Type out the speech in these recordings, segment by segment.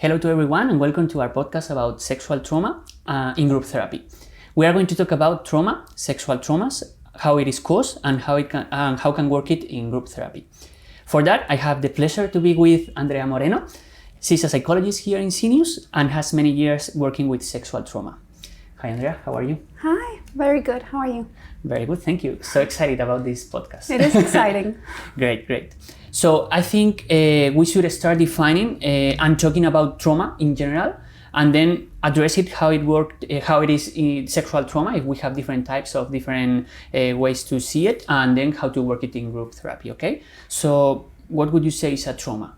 Hello to everyone and welcome to our podcast about sexual trauma in group therapy. We are going to talk about trauma, sexual traumas, how it is caused and how can work it in group therapy. For that, I have the pleasure to be with Andrea Moreno. She's a psychologist here in CNews and has many years working with sexual trauma. Hi Andrea, how are you? Hi, very good. How are you? Very good, thank you. So excited about this podcast. It is exciting. Great. So I think we should start defining and talking about trauma in general, and then address it, how it is in sexual trauma, if we have different types of different ways to see it, and then how to work it in group therapy, okay? So what would you say is a trauma?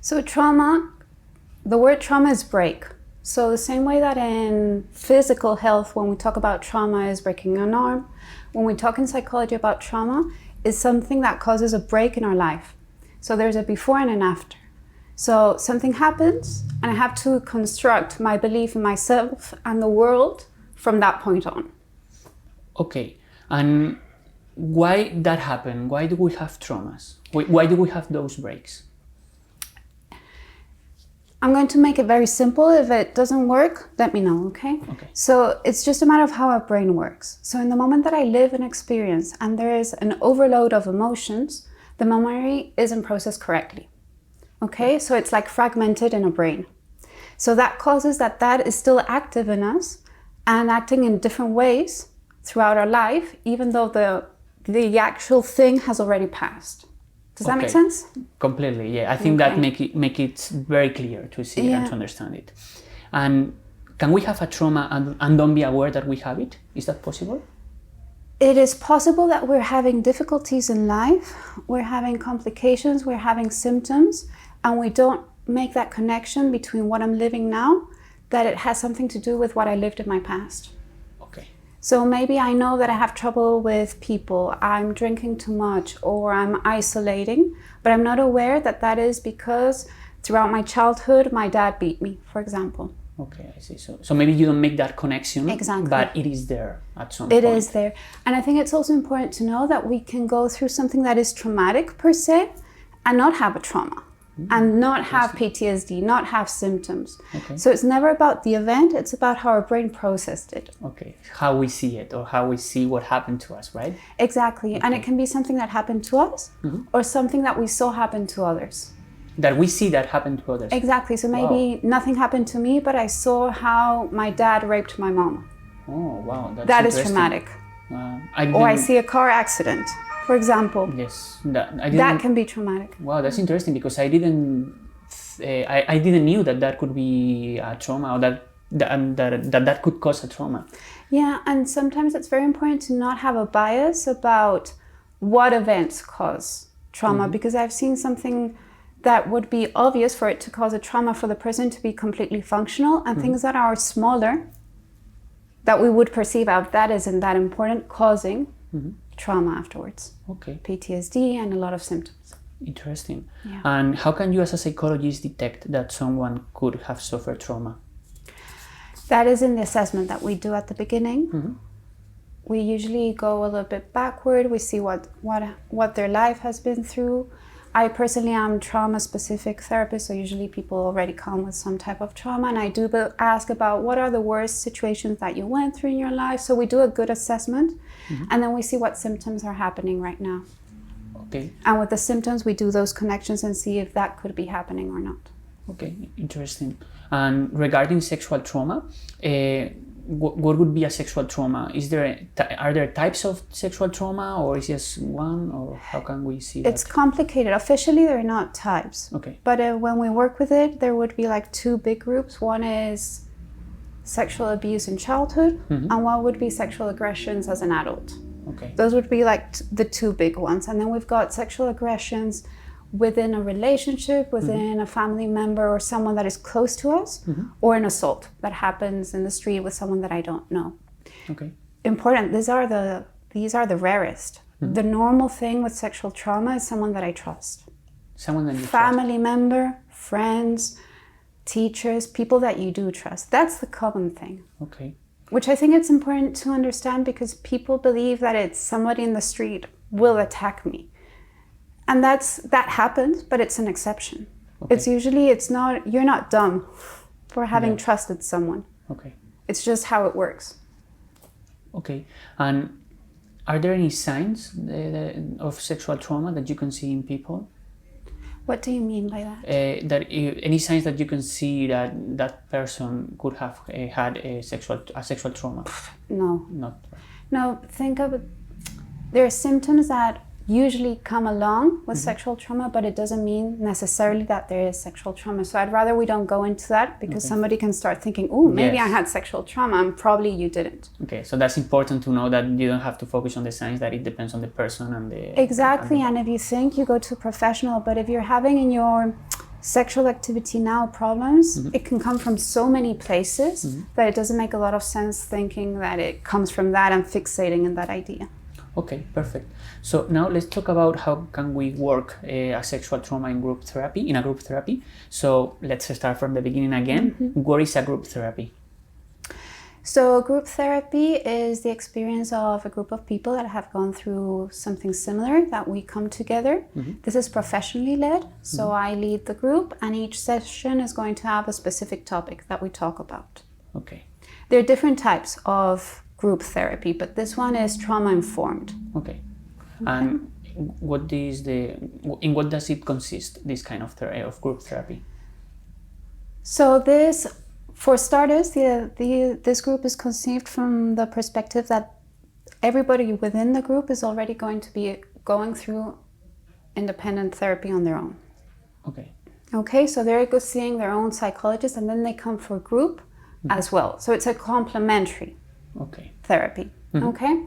So trauma, the word trauma is break. So the same way that in physical health, when we talk about trauma is breaking an arm, when we talk in psychology about trauma, is something that causes a break in our life. So there's a before and an after. So something happens and I have to construct my belief in myself and the world from that point on. Okay, and why that happened? Why do we have traumas? Why do we have those breaks? I'm going to make it very simple. If it doesn't work, let me know, okay? Okay. So it's just a matter of how our brain works. So in the moment that I live an experience and there is an overload of emotions, the memory isn't processed correctly, okay? So it's like fragmented in a brain. So that causes that is still active in us and acting in different ways throughout our life, even though the actual thing has already passed. Does that make sense? Completely, yeah. I think that make it very clear to see and to understand it. And can we have a trauma and don't be aware that we have it? Is that possible? It is possible that we're having difficulties in life, we're having complications, we're having symptoms, and we don't make that connection between what I'm living now, that it has something to do with what I lived in my past. So maybe I know that I have trouble with people, I'm drinking too much, or I'm isolating, but I'm not aware that is because throughout my childhood, my dad beat me, for example. Okay, I see. So maybe you don't make that connection, exactly, but it is there at some point. It is there. And I think it's also important to know that we can go through something that is traumatic per se and not have a trauma. And not have PTSD, not have symptoms. Okay. So it's never about the event, it's about how our brain processed it. Okay, how we see it or how we see what happened to us, right? Exactly, and it can be something that happened to us or something that we saw happen to others. That we see that happen to others. Exactly, so maybe nothing happened to me, but I saw how my dad raped my mom. Oh, wow, that is traumatic. Or I see a car accident. For example, yes, that can be traumatic. Wow, that's interesting because I didn't knew that could be a trauma or that could cause a trauma. Yeah, and sometimes it's very important to not have a bias about what events cause trauma because I've seen something that would be obvious for it to cause a trauma for the person to be completely functional and things that are smaller that we would perceive of that isn't that important causing trauma afterwards. Okay. PTSD and a lot of symptoms. Interesting. Yeah. And how can you as a psychologist detect that someone could have suffered trauma? That is in the assessment that we do at the beginning. We usually go a little bit backward. We see what their life has been through. I personally am trauma-specific therapist, so usually people already come with some type of trauma, and I do ask about what are the worst situations that you went through in your life. So we do a good assessment, and then we see what symptoms are happening right now. Okay. And with the symptoms, we do those connections and see if that could be happening or not. Okay, interesting. And regarding sexual trauma, what would be a sexual trauma? Are there types of sexual trauma, or is just one, or how can we see that? It's complicated. Officially, they're not types. Okay. But when we work with it, there would be like two big groups. One is sexual abuse in childhood, and one would be sexual aggressions as an adult. Okay. Those would be like the two big ones. And then we've got sexual aggressions within a relationship, within a family member or someone that is close to us, or an assault that happens in the street with someone that I don't know. Okay. Important, these are the rarest. The normal thing with sexual trauma is someone that I trust. Someone that you family member, friends, teachers, people that you do trust. That's the common thing. Okay. Which I think it's important to understand because people believe that it's somebody in the street will attack me. And that happens, but it's an exception. Okay. It's usually, you're not dumb for having trusted someone. Okay. It's just how it works. Okay. And are there any signs of sexual trauma that you can see in people? What do you mean by that? Any signs that you can see that that person could have had a sexual trauma? No. Not. No, think of it. There are symptoms that usually come along with sexual trauma, but it doesn't mean necessarily that there is sexual trauma. So I'd rather we don't go into that, because somebody can start thinking, oh, maybe I had sexual trauma, and probably you didn't. Okay, so that's important to know, that you don't have to focus on the signs, that it depends on the person and the... Exactly, and if you think, you go to a professional, but if you're having in your sexual activity now problems, it can come from so many places that it doesn't make a lot of sense thinking that it comes from that and fixating in that idea. Okay, perfect. So now let's talk about how can we work a sexual trauma in a group therapy. So let's start from the beginning again. What is a group therapy? So group therapy is the experience of a group of people that have gone through something similar, that we come together. This is professionally led, so I lead the group, and each session is going to have a specific topic that we talk about. Okay. There are different types of group therapy, but this one is trauma informed. Okay. And in what does it consist, this kind of group therapy? So this, for starters, this group is conceived from the perspective that everybody within the group is already going to be going through independent therapy on their own. Okay. Okay, so they're seeing their own psychologist, and then they come for group as well. So it's a complementary therapy. Okay.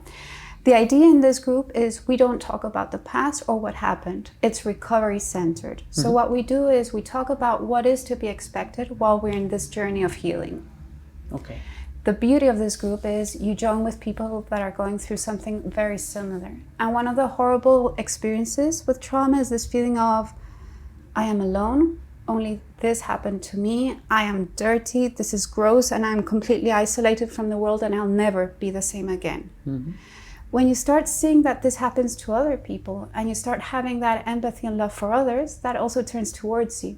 The idea in this group is we don't talk about the past or what happened. It's recovery centered. So what we do is we talk about what is to be expected while we're in this journey of healing. Okay. The beauty of this group is you join with people that are going through something very similar. And one of the horrible experiences with trauma is this feeling of, I am alone, only this happened to me, I am dirty, this is gross, and I'm completely isolated from the world, and I'll never be the same again. When you start seeing that this happens to other people, and you start having that empathy and love for others, that also turns towards you.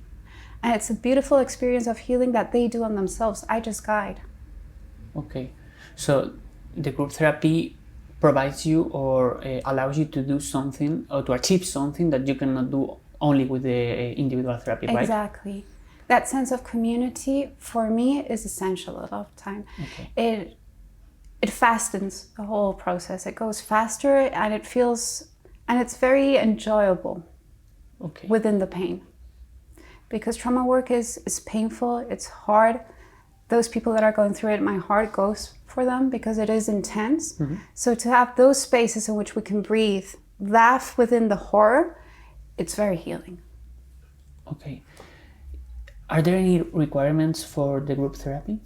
And it's a beautiful experience of healing that they do on themselves. I just guide. Okay. So the group therapy provides you or allows you to do something or to achieve something that you cannot do only with the individual therapy, right? Exactly. That sense of community, for me, is essential a lot of time. Okay. It fastens the whole process. It goes faster, and it's very enjoyable within the pain. Because trauma work is painful, it's hard. Those people that are going through it, my heart goes for them because it is intense. So to have those spaces in which we can breathe, laugh within the horror, it's very healing. Okay. Are there any requirements for the group therapy,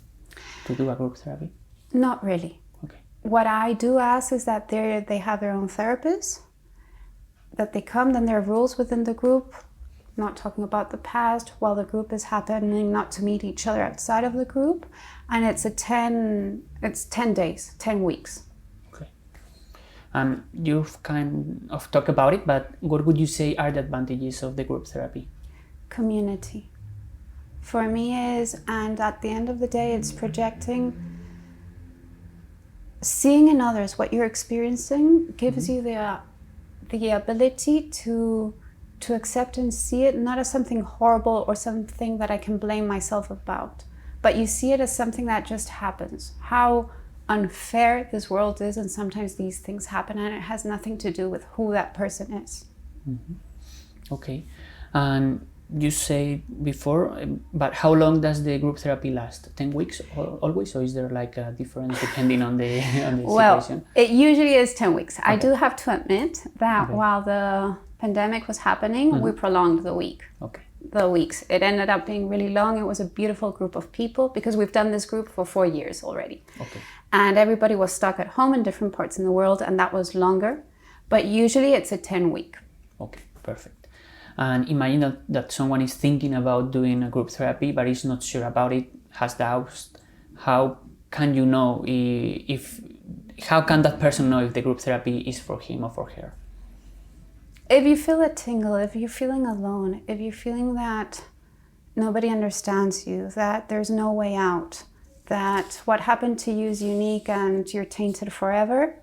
to do a group therapy? Not really. Okay. What I do ask is that they have their own therapists, that they come, then there are rules within the group, not talking about the past while the group is happening, not to meet each other outside of the group, and it's 10 days, 10 weeks. Okay. You've kind of talked about it, but what would you say are the advantages of the group therapy? Community. For me and at the end of the day, it's projecting, seeing in others what you're experiencing gives you the ability to accept and see it not as something horrible or something that I can blame myself about, but you see it as something that just happens. How unfair this world is, and sometimes these things happen, and it has nothing to do with who that person is. Okay. And you say before, but how long does the group therapy last? 10 weeks always, or is there like a difference depending on the situation? It usually is 10 weeks. I do have to admit that while the pandemic was happening, we prolonged the weeks. It ended up being really long. It was a beautiful group of people because we've done this group for 4 years already. And everybody was stuck at home in different parts in the world, and that was longer. But usually it's a 10-week. Okay, perfect. And imagine that someone is thinking about doing a group therapy but is not sure about it, has doubts. How can you know how can that person know if the group therapy is for him or for her? If you feel a tingle, if you're feeling alone, if you're feeling that nobody understands you, that there's no way out, that what happened to you is unique and you're tainted forever,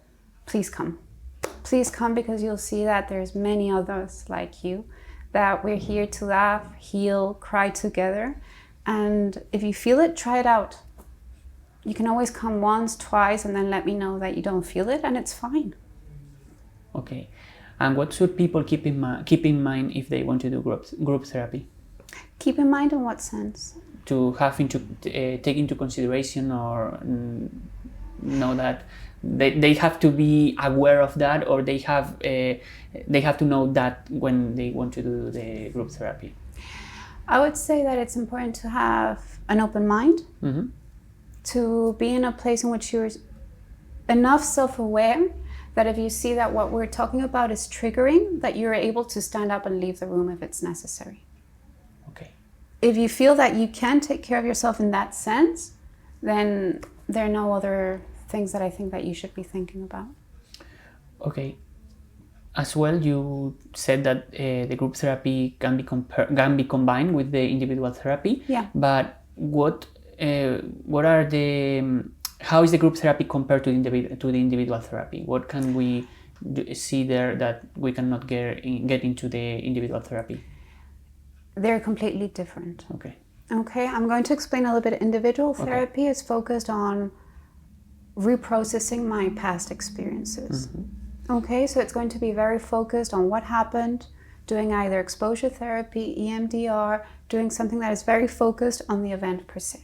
please come. Please come, because you'll see that there's many others like you, that we're here to laugh, heal, cry together. And if you feel it, try it out. You can always come once, twice, and then let me know that you don't feel it, and it's fine. Okay. And what should people keep in mind if they want to do group therapy? Keep in mind in what sense? To have take into consideration or know that they have to be aware of that, or they have to know that when they want to do the group therapy. I would say that it's important to have an open mind, Mm-hmm. to be in a place in which you're enough self-aware that if you see that what we're talking about is triggering, that you're able to stand up and leave the room if it's necessary. Okay. If you feel that you can take care of yourself in that sense, then there are no other things that I think that you should be thinking about. Okay. As well, you said that the group therapy can be combined with the individual therapy. Yeah. But what are the how is the group therapy compared to the individual therapy? What can we see there that we cannot get into the individual therapy? They're completely different. Okay. Okay, I'm going to explain a little bit. Individual therapy is focused on reprocessing my past experiences. Mm-hmm. Okay, so it's going to be very focused on what happened, doing either exposure therapy, EMDR, doing something that is very focused on the event per se.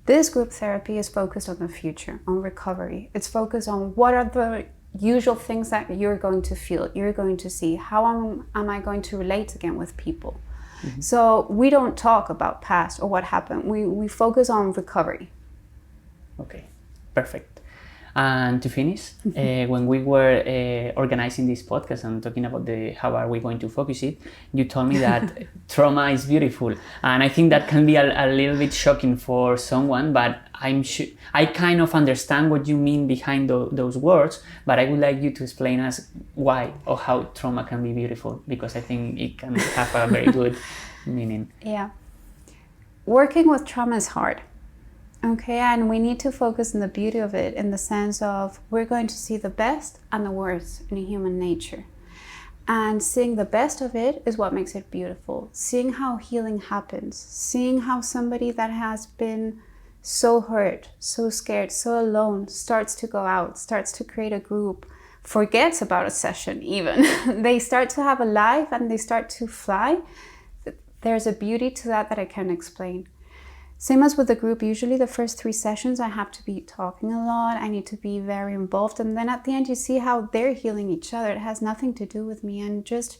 This group therapy is focused on the future, on recovery. It's focused on what are the usual things that you're going to feel, you're going to see. How am I going to relate again with people? Mm-hmm. So we don't talk about past or what happened. We focus on recovery. Okay, perfect. And to finish, when we were organizing this podcast and talking about how are we going to focus it, you told me that trauma is beautiful. And I think that can be a little bit shocking for someone, but I'm sure I kind of understand what you mean behind those words, but I would like you to explain us why or how trauma can be beautiful, because I think it can have a very good meaning. Yeah. Working with trauma is hard. Okay, and we need to focus on the beauty of it in the sense of we're going to see the best and the worst in human nature. And seeing the best of it is what makes it beautiful. Seeing how healing happens, seeing how somebody that has been so hurt, so scared, so alone starts to go out, starts to create a group, forgets about a session even. They start to have a life and they start to fly. There's a beauty to that I can explain. Same as with the group, usually the first 3 sessions I have to be talking a lot, I need to be very involved, and then at the end you see how they're healing each other. It has nothing to do with me, and just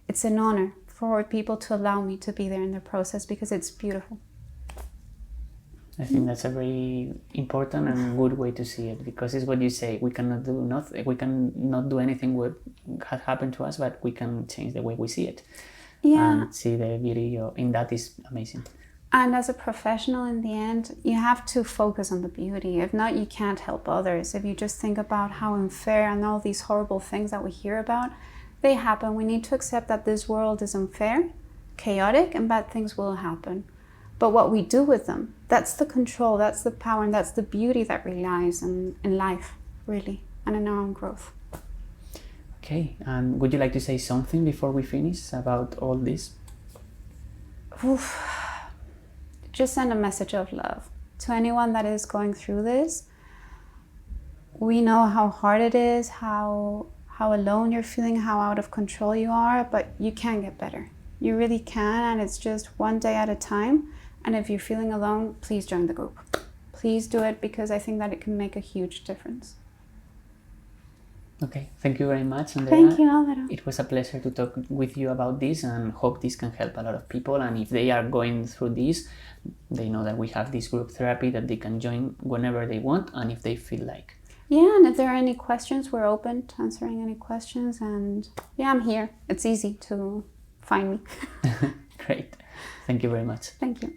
it's an honor for people to allow me to be there in the process because it's beautiful. I think that's a very important and good way to see it, because it's what you say, we cannot do nothing, we cannot do anything what has happened to us, but we can change the way we see it. Yeah. And see the beauty in that is amazing. And as a professional, in the end, you have to focus on the beauty. If not, you can't help others. If you just think about how unfair and all these horrible things that we hear about, they happen. We need to accept that this world is unfair, chaotic, and bad things will happen. But what we do with them, that's the control, that's the power, and that's the beauty that relies in life, really, and in our own growth. Okay, and would you like to say something before we finish about all this? Oof. Just send a message of love to anyone that is going through this. We know how hard it is, how alone you're feeling, how out of control you are, but you can get better. You really can, and it's just one day at a time. And if you're feeling alone, please join the group. Please do it, because I think that it can make a huge difference. Okay, thank you very much, Andrea. Thank you, Alvaro. It was a pleasure to talk with you about this, and hope this can help a lot of people. And if they are going through this, they know that we have this group therapy that they can join whenever they want and if they feel like. Yeah, and if there are any questions, we're open to answering any questions. And yeah, I'm here. It's easy to find me. Great. Thank you very much. Thank you.